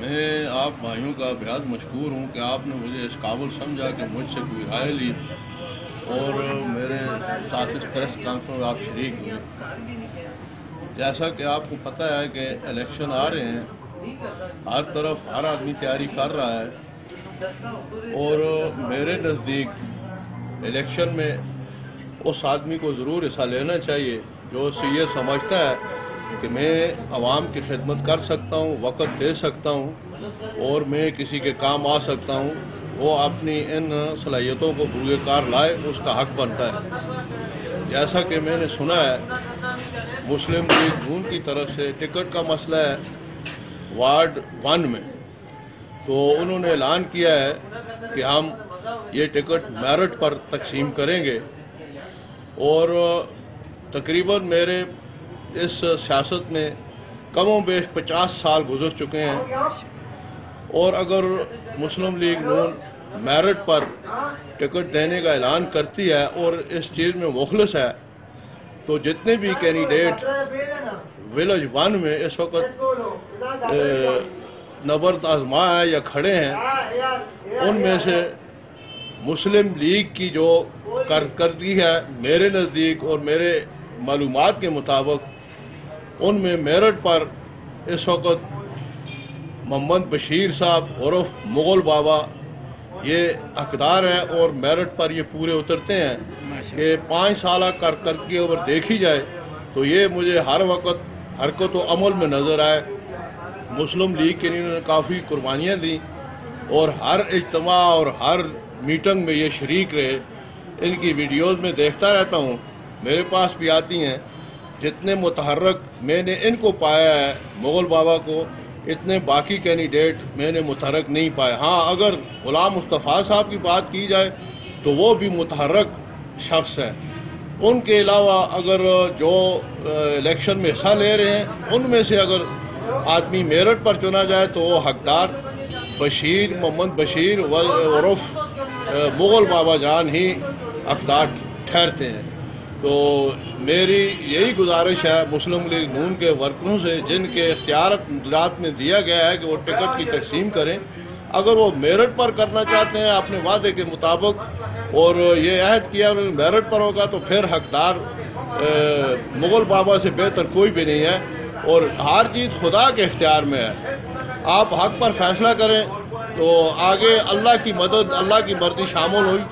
मैं आप भाइयों का बेहद मशहूर हूँ कि आपने मुझे इस काबिल समझा कि मुझसे कोई राय ली और मेरे साथ इस प्रेस कॉन्फ्रेंस में आप शरीक हुए। जैसा कि आपको पता है कि इलेक्शन आ रहे हैं, हर तरफ हर आदमी तैयारी कर रहा है और मेरे नज़दीक इलेक्शन में उस आदमी को ज़रूर हिस्सा लेना चाहिए जो ये समझता है कि मैं आवाम की खिदमत कर सकता हूँ, वक़्त दे सकता हूँ और मैं किसी के काम आ सकता हूँ। वो अपनी इन सलाहियतों को बुरे कार लाए, उसका हक बनता है। जैसा कि मैंने सुना है मुस्लिम लीग नून की तरफ से टिकट का मसला है वार्ड 1 में, तो उन्होंने ऐलान किया है कि हम ये टिकट मेरिट पर तकसीम करेंगे और तकरीबन मेरे इस सियासत में कमों बेश 50 साल गुजर चुके हैं और अगर मुस्लिम लीग नून मेरिट पर टिकट देने का ऐलान करती है और इस चीज़ में मुखलिस है, तो जितने भी कैंडिडेट विलेज 1 में इस वक्त नबर्द आजमा है या खड़े हैं, उनमें से मुस्लिम लीग की जो करती है मेरे नज़दीक और मेरे मालूमात के मुताबिक उनमें मेरिट पर इस वक्त मोहम्मद बशीर साहब उर्फ मुग़ल बाबा ये हकदार हैं और मेरिट पर ये पूरे उतरते हैं कि 5 साल कारकर्दगी अगर देखी जाए तो ये मुझे हर वक्त हरकत व अमल में नज़र आए। मुस्लिम लीग के लिए इन्होंने काफ़ी कुर्बानियाँ दी और हर इज्तिमा और हर मीटिंग में ये शरीक रहे। इनकी वीडियोज़ में देखता रहता हूँ, मेरे पास भी आती हैं। जितने मुतहर्रक मैंने इनको पाया है मुग़ल बाबा को, इतने बाकी कैंडिडेट मैंने मुतहर्रक नहीं पाए। हाँ, अगर गुलाम मुस्तफ़ा साहब की बात की जाए तो वो भी मुतहर्रक शख्स है। उनके अलावा अगर जो इलेक्शन में हिस्सा ले रहे हैं उनमें से अगर आदमी मेरिट पर चुना जाए तो वो हकदार बशीर मोहम्मद बशीर उर्फ मुग़ल बाबा जान ही हकदार ठहरते हैं। तो मेरी यही गुजारिश है मुस्लिम लीग नून के वर्करों से, जिनके इख्तियारात में दिया गया है कि वो टिकट की तकसीम करें, अगर वो मेरिट पर करना चाहते हैं अपने वादे के मुताबिक और ये अहद किया मेरिट पर होगा, तो फिर हकदार मुग़ल बाबा से बेहतर कोई भी नहीं है और हर चीज़ खुदा के इख्तियार में है। आप हक पर फैसला करें तो आगे अल्लाह की मदद, अल्लाह की मर्जी शामिल हुई